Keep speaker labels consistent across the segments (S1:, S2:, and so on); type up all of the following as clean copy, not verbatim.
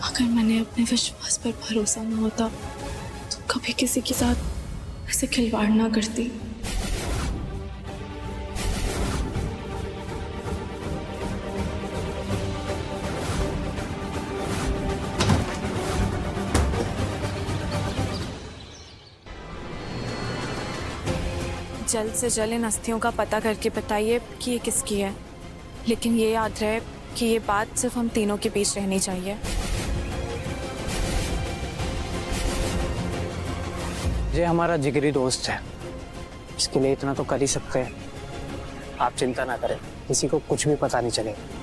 S1: अगर मैंने अपने विश्वास पर भरोसा न होता तो कभी किसी के साथ ऐसे खिलवाड़ ना करती। जल्द से जल्द इन अस्थियों का पता करके बताइए कि ये किसकी है, लेकिन ये याद रहे कि ये बात सिर्फ हम तीनों के बीच रहनी चाहिए।
S2: ये हमारा जिगरी दोस्त है, इसके लिए इतना तो कर ही सकते हैं। आप चिंता ना करें, किसी को कुछ भी पता नहीं चलेगा।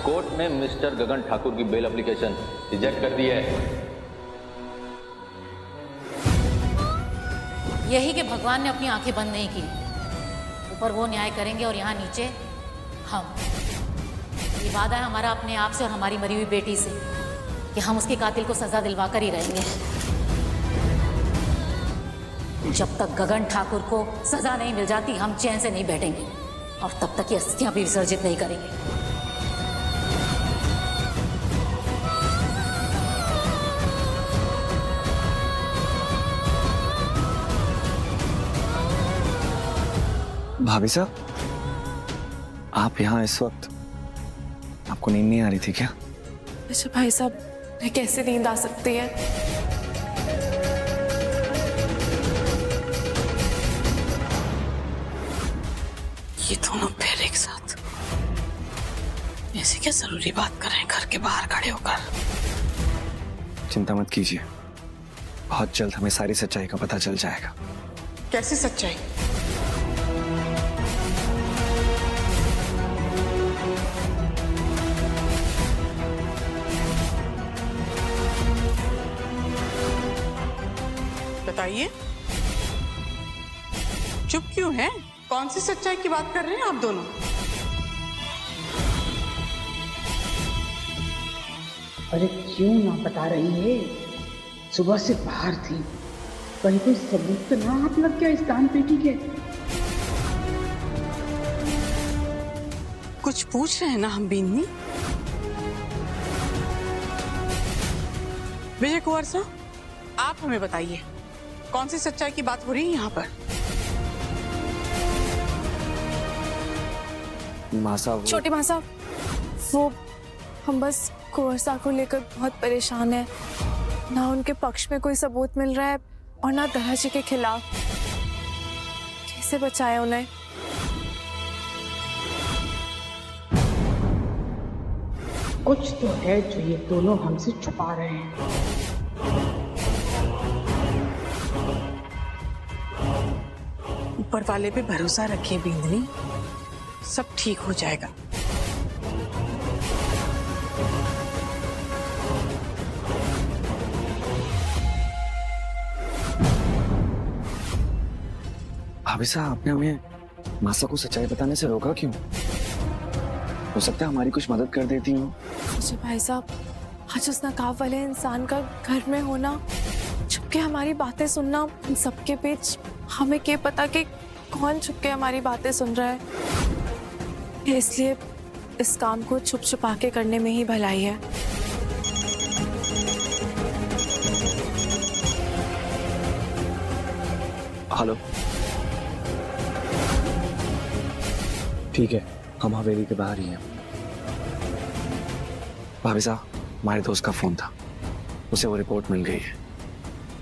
S3: कोर्ट ने मिस्टर गगन ठाकुर की बेल एप्लीकेशन रिजेक्ट कर दी है।
S4: यही कि भगवान ने अपनी आंखें बंद नहीं की। ऊपर वो न्याय करेंगे और यहाँ नीचे हम। ये वादा है हमारा अपने आप से और हमारी मरी हुई बेटी से कि हम उसके कातिल को सजा दिलवा कर ही रहेंगे। जब तक गगन ठाकुर को सजा नहीं मिल जाती हम चैन से नहीं बैठेंगे और तब तक ये अस्थियां भी विसर्जित नहीं करेंगे।
S5: भाभी साहब, आप यहाँ इस वक्त, आपको नींद नहीं आ रही थी क्या?
S1: अच्छा भाई साहब, मैं कैसे नींद आ सकती है?
S6: ये दोनों फिर एक साथ ऐसी क्या जरूरी बात कर रहे हैं घर के बाहर खड़े होकर?
S5: चिंता मत कीजिए, बहुत जल्द हमें सारी सच्चाई का पता चल जाएगा।
S6: कैसी सच्चाई? बताइए, चुप क्यों हैं? कौन सी सच्चाई की बात कर रहे हैं आप दोनों?
S7: अरे क्यों ना बता रही है? सुबह से बाहर थी, कहीं कोई सबूत तो ना हाथ लग गया इस दान पेटी के?
S6: कुछ पूछ रहे हैं ना हम बीननी? विजय कुंवर साहब, आप हमें बताइए, कौन सी सच्चाई की बात हो रही है यहाँ पर?
S5: माँ साहब,
S1: छोटी माँ साहब, वो हम बस कुंवर साहब को लेकर बहुत परेशान है। ना उनके पक्ष में कोई सबूत मिल रहा है और ना दया जी के खिलाफ। कैसे बचाएं उन्हें?
S7: कुछ तो है जो ये दोनों हमसे छुपा रहे हैं।
S6: ऊपर वाले पे भरोसा रखिए बींदनी, सब ठीक हो जाएगा।
S5: भाभी साहब, आपने हमें मासा को सच्चाई बताने से रोका क्यों? हो सकता है हमारी कुछ मदद कर देती हो।
S1: अच्छा भाई साहब, आज उस नकाब वाले इंसान का घर में होना, छुपके हमारी बातें सुनना, इन सबके बीच हमें क्या पता कि कौन छुपके हमारी बातें सुन रहा है। इसलिए इस काम को छुप छुपा के करने में ही भलाई है।
S5: हेलो, ठीक है, हम हवेली के बाहर ही हैं। भाभी साहब, हमारे दोस्त का फोन था, उसे वो रिपोर्ट मिल गई है।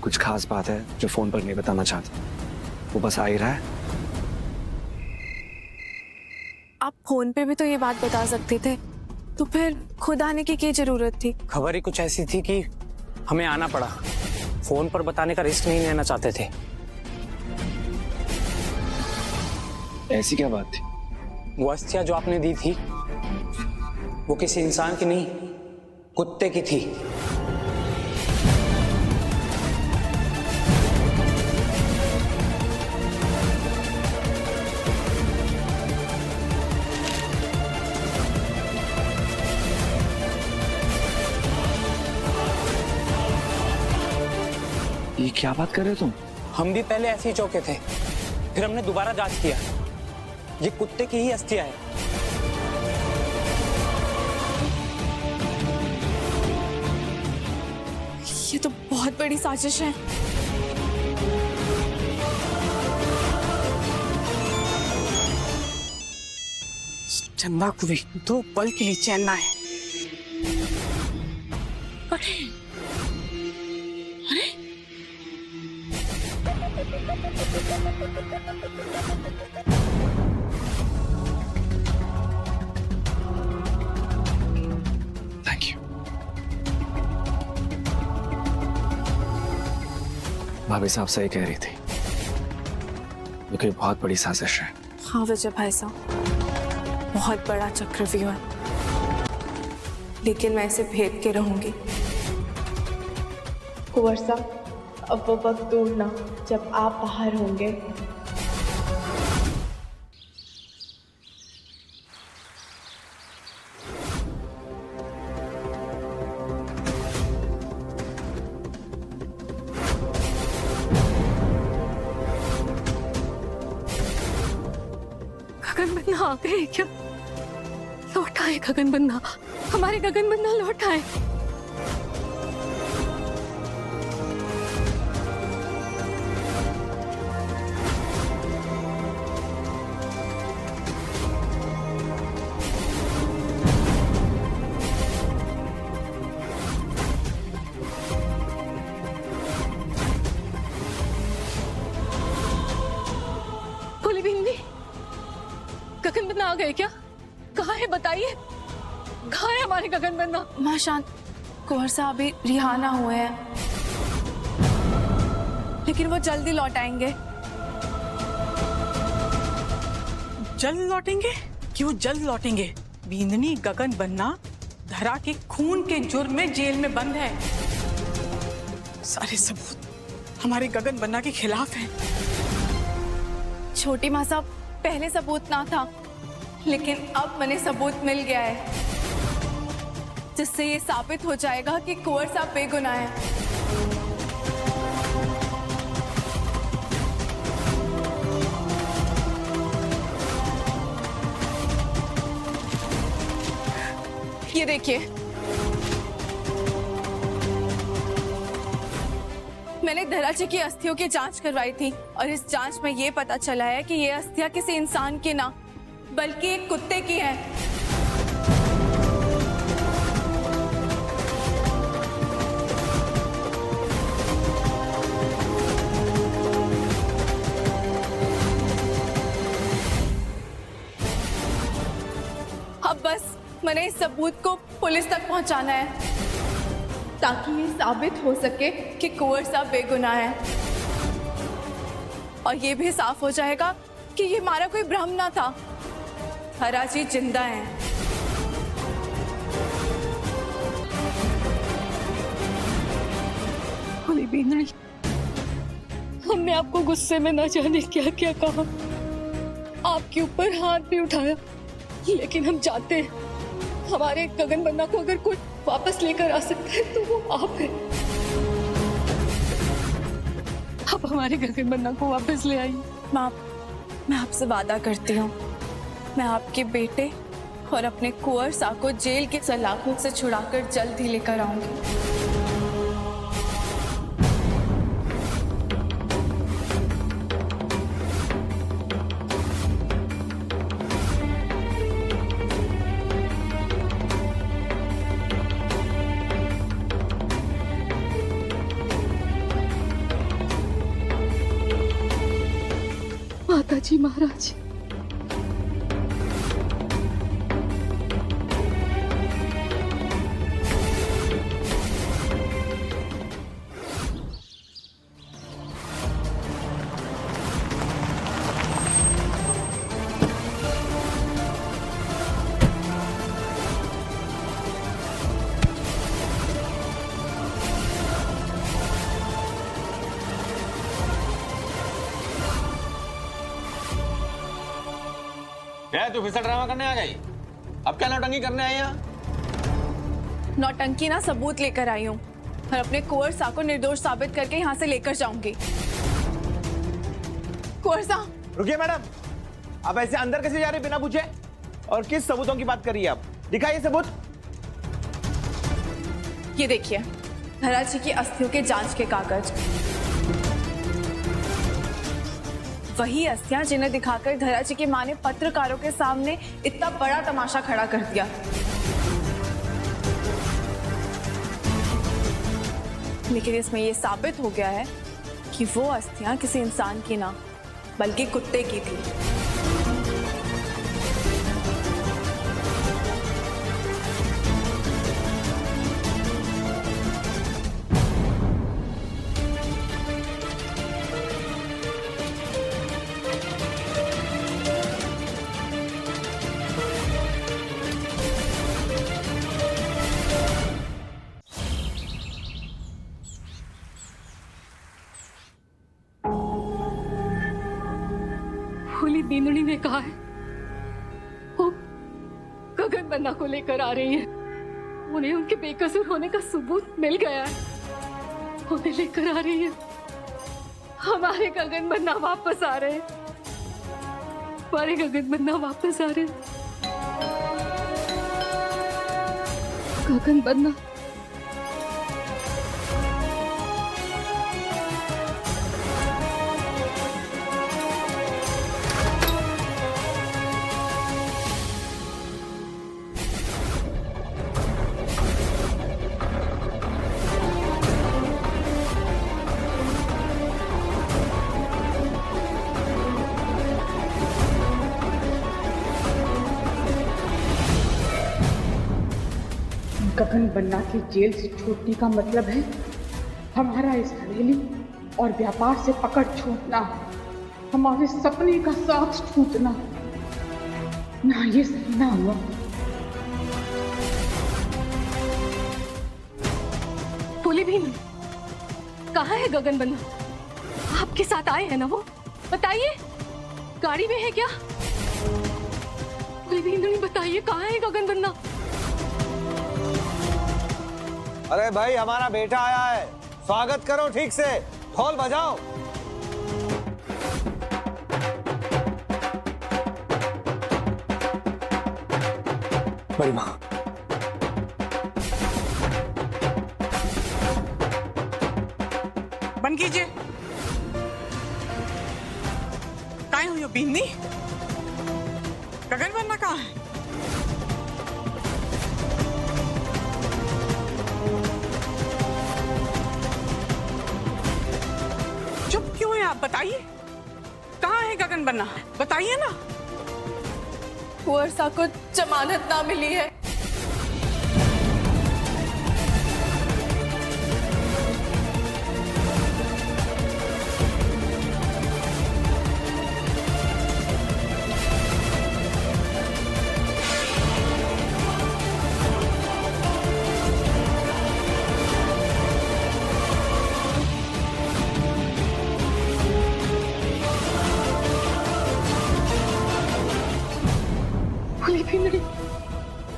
S5: कुछ खास बात है जो फोन पर नहीं बताना चाहता, वो बस आ ही रहा है।
S1: आप फोन पे भी तो ये बात बता सकते थे, तो फिर खुद आने की क्या जरूरत थी?
S2: खबर ही कुछ ऐसी थी कि हमें आना पड़ा। फोन पर बताने का रिस्क नहीं लेना चाहते थे।
S5: ऐसी क्या बात थी?
S2: वो अस्थियां जो आपने दी थी, वो किसी इंसान की नहीं, कुत्ते की थी।
S5: ये क्या बात कर रहे हो तुम?
S2: हम भी पहले ऐसे ही चौके थे, फिर हमने दोबारा जांच किया, ये कुत्ते की ही अस्थियां है।
S1: ये तो बहुत बड़ी साजिश है।
S7: चंदा को भी 2 पल के लिए चैन ना है। अरे अरे
S5: थैंक यू। भाभी साहब सही कह रही थी, ये कोई बहुत बड़ी साजिश है।
S1: हाँ विजय भाई साहब, बहुत बड़ा चक्रव्यूह है, लेकिन मैं इसे भेद के रहूंगी।
S8: कुंवर साहब, अब वो वक्त दूर ना जब आप बाहर होंगे।
S1: गगन बन्ना आ गए क्या? लौट आए गगन बन्ना, हमारे गगन बन्ना लौट आए। बोली बिन्नी, गगन बन्ना आ गए क्या? कहाँ है बताइए, कहाँ है हमारे गगन बन्ना? माँ शांत, कुंवर साहब अभी रिहाना हुए हैं, लेकिन वो जल्दी लौट आएंगे।
S7: जल्द लौटेंगे? क्यों जल्द लौटेंगे? बिंदनी गगन बन्ना धरा के खून के जुर्म में जेल में बंद है। सारे सबूत हमारे गगन बन्ना के खिलाफ हैं।
S1: छोटी माँ साहब, पहले सबूत ना था, लेकिन अब मैंने सबूत मिल गया है, जिससे ये साबित हो जाएगा कि कुंवर साहब बेगुनाह हैं। ये देखिए, मैंने धरा जी की अस्थियों की जांच करवाई थी और इस जांच में ये पता चला है कि ये अस्थियां किसी इंसान की ना बल्कि एक कुत्ते की है। अब बस मैंने इस सबूत को पुलिस तक पहुंचाना है, ताकि ये साबित हो सके कि कुंवर साहब बेगुनाह है, और ये भी साफ हो जाएगा कि ये हमारा कोई भ्रम ना था, धरा जी जिंदा हैं।
S9: बोली बिंदनी, हमने आपको गुस्से में न जाने क्या क्या कहा, आपके ऊपर हाथ भी उठाया, लेकिन हम चाहते हैं हमारे गगन बन्ना को अगर कोई वापस लेकर आ सकता है तो वो आप है। आप हमारे गगन बन्ना को वापस ले आइए।
S1: माँ, मैं आपसे वादा करती हूँ, मैं आपके बेटे और अपने कुंवर साहब को जेल के सलाखों से छुड़ाकर जल्द ही लेकर आऊंगी।
S9: माता जी, महाराज,
S3: तू फिसल ड्रामा करने आ गई? अब क्या नौटंकी करने आई यहाँ?
S1: नौटंकी ना सबूत लेकर आई हूँ। और अपने कुंवर सा को निर्दोष साबित करके यहाँ से लेकर जाऊंगी। कुंवर सा,
S10: रुकिए मैडम, आप ऐसे अंदर कैसे जा रहे बिना पूछे? और किस सबूतों की बात कर रही है आप? दिखाइए सबूत।
S1: ये देखिए, धरा जी की अस्थियों के जांच के कागज। वही अस्थियां जिन्हें दिखाकर धरा जी की मां ने पत्रकारों के सामने इतना बड़ा तमाशा खड़ा कर दिया। लेकिन इसमें यह साबित हो गया है कि वो अस्थियां किसी इंसान की ना बल्कि कुत्ते की थी।
S9: भोली बींदुड़ी ने कहा है वो गगन बन्ना को लेकर आ रही है। उन्हें उनके बेकसूर होने का सबूत मिल गया है। उन्हें लेकर आ रही है। हमारे गगन बन्ना वापस आ रहे हैं। हमारे गगन बन्ना वापस आ रहे हैं। गगन बन्ना
S7: गगन बन्ना की जेल से छूटने का मतलब है हमारा इस हवेली और व्यापार से पकड़ छूटना, हमारे सपने का साथ छूटना। ना, ये सही ना हुआ।
S9: भोली भी कहाँ है गगन बन्ना? आपके साथ आए हैं ना वो? बताइए, गाड़ी में है क्या? भोली भी बताइए, कहाँ है गगन बन्ना?
S10: अरे भाई, हमारा बेटा आया है, स्वागत करो ठीक से, ढोल बजाओ।
S5: बड़ी माँ,
S7: बंद कीजिए। काय हुई हो बींदी? गगन बन्ना कहाँ है? चुप क्यों है आप? बताइए, कहाँ है गगन बन्ना? बताइए ना।
S1: कुंवर सा को जमानत ना मिली है।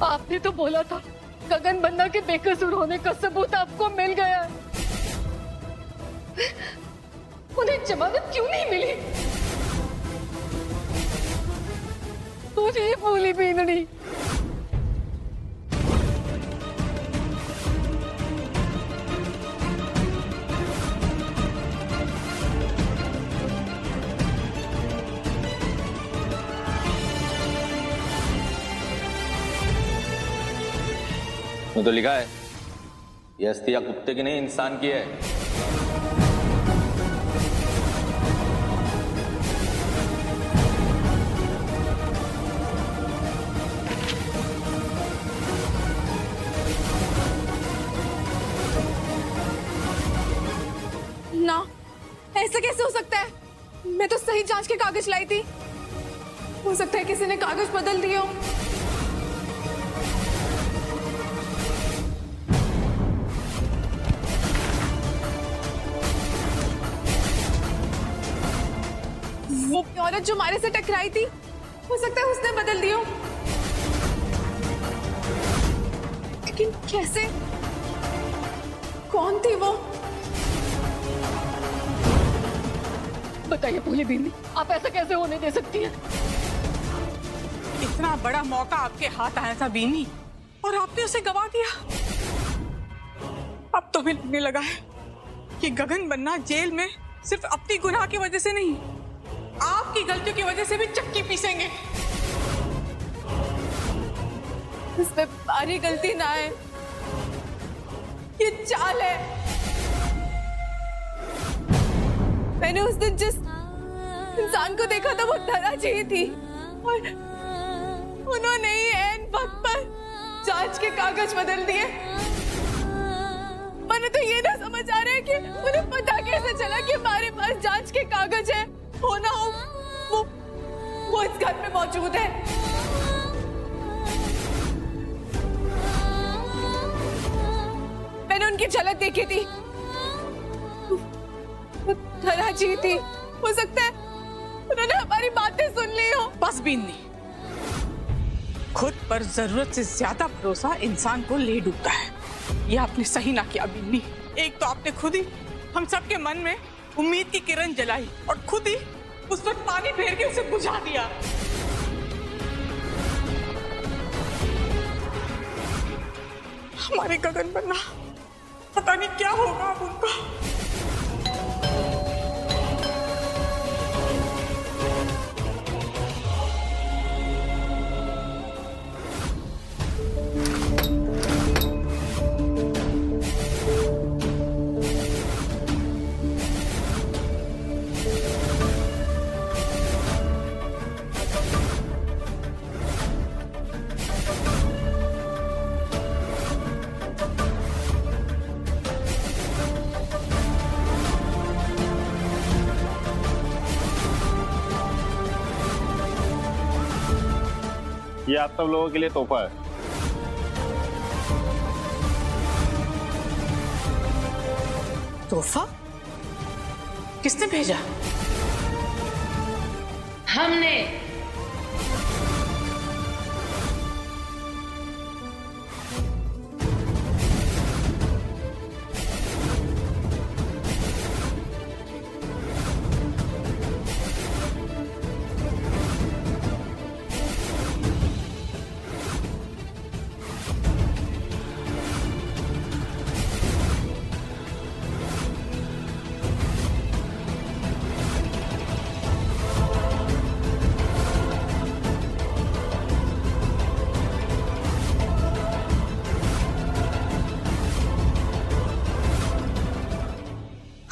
S9: आपने तो बोला था गगन बन्ना के बेकसूर होने का सबूत आपको मिल गया है। उन्हें जमानत क्यों नहीं मिली? मुझे भोली बींदड़ी,
S3: तो लिखा है ये अस्थियां कुत्ते की नहीं इंसान की है।
S1: ना, ऐसा कैसे हो सकता है? मैं तो सही जांच के कागज लाई थी। हो सकता है किसी ने कागज बदल दिए हो। वो औरत जो हमारे से टकराई थी, हो सकता है उसने बदल दिया। लेकिन कैसे? कौन थी वो?
S9: बताइए भोली बिंदी, आप ऐसा कैसे होने दे सकती हैं?
S7: इतना बड़ा मौका आपके हाथ आया था बीनी, और आपने उसे गवा दिया। अब तो भी लगने लगा है कि गगन बन्ना जेल में सिर्फ अपनी गुनाह की वजह से नहीं, आपकी गलतियों की वजह से भी चक्की पीसेंगे।
S1: इसमें हमारी गलती ना है, ये चाल है। मैंने उस दिन जिस इंसान को देखा था वो धरा जी थी, और उन्होंने ही ऐन वक्त पर जांच के कागज बदल दिए। मैंने तो ये ना समझ आ रहा है कि उन्हें पता कैसे चला कि हमारे पास जांच के कागज है, हो ना हो वो इस घर में मौजूद है। मैंने उनकी झलक देखी थी, वो धरा जी थी। हो सकता है उन्होंने हमारी बातें सुन ली हो।
S7: बस बीनी, खुद पर जरूरत से ज्यादा भरोसा इंसान को ले डूबता है। ये आपने सही ना किया बीनी। एक तो आपने खुद ही हम सबके मन में उम्मीद की किरण जलाई, और खुद ही उस पर पानी फेर के उसे बुझा दिया। हमारे गगन बन्ना, पता नहीं क्या होगा अब उनका।
S11: ये आप सब लोगों के लिए तोहफा है।
S7: तोहफा? किसने भेजा?
S6: हमने।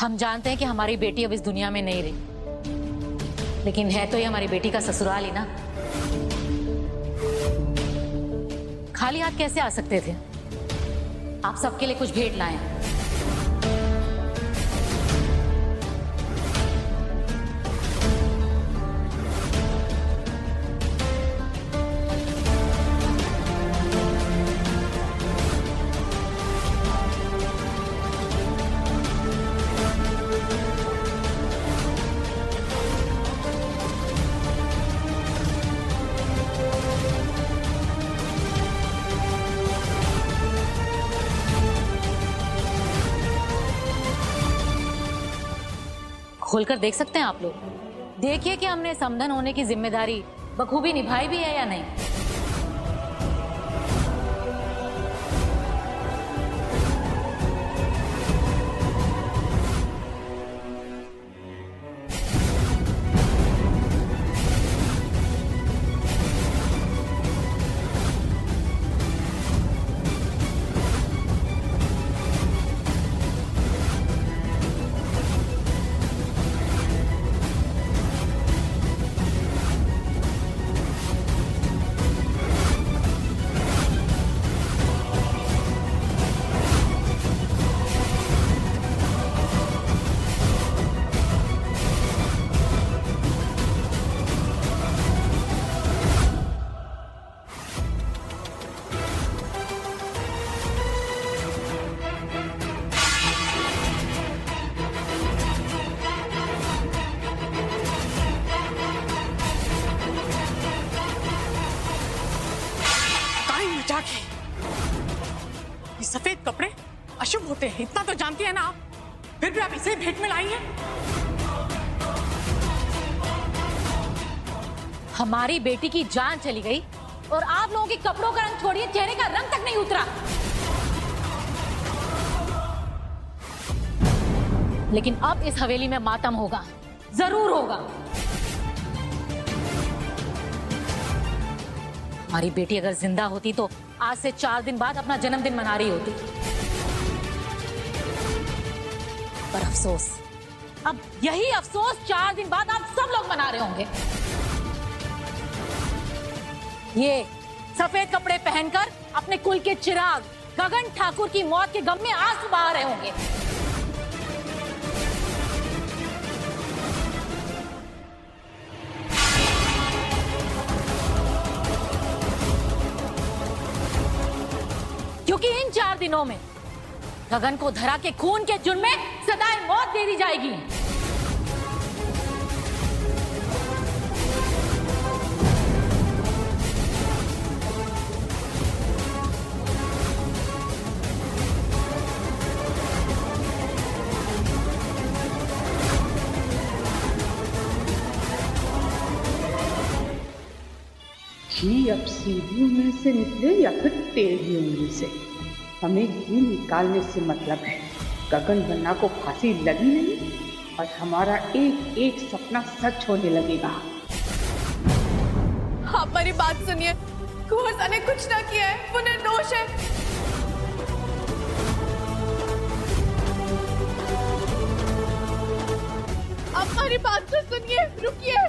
S4: हम जानते हैं कि हमारी बेटी अब इस दुनिया में नहीं रही, लेकिन है तो ये हमारी बेटी का ससुराल ही ना। खाली हाथ कैसे आ सकते थे? आप सबके लिए कुछ भेंट लाए हैं। खोलकर देख सकते हैं आप लोग? देखिए कि हमने समधन होने की जिम्मेदारी बखूबी निभाई भी है या नहीं।
S7: ये सफेद कपड़े अशुभ होते हैं, इतना तो जानती है ना आप। फिर भी आप इसे भेंट में लाई हैं।
S4: हमारी बेटी की जान चली गई और आप लोगों के कपड़ों का रंग छोड़िए, चेहरे का रंग तक नहीं उतरा। लेकिन अब इस हवेली में मातम होगा, जरूर होगा। हमारी बेटी अगर जिंदा होती तो आज से 4 दिन बाद अपना जन्मदिन मना रही होती। पर अफसोस, अब यही अफसोस 4 दिन बाद आप सब लोग मना रहे होंगे। ये सफेद कपड़े पहनकर अपने कुल के चिराग गगन ठाकुर की मौत के गम में आंसू बहा रहे होंगे। क्योंकि इन 4 दिनों में गगन को धरा के खून के जुर्म में सदाए मौत दे दी जाएगी।
S12: घी अब सीढ़ियों में से निकले या फिर टेढ़ी उंगली से, हमें घी निकालने से मतलब है। गगन बन्ना को फांसी लगी नहीं और हमारा एक एक सपना सच होने लगेगा।
S1: आप हमारी बात सुनिए, कुंवर ने कुछ ना किया है, वो निर्दोष है। आप हमारी बात तो सुनिए, रुकिए।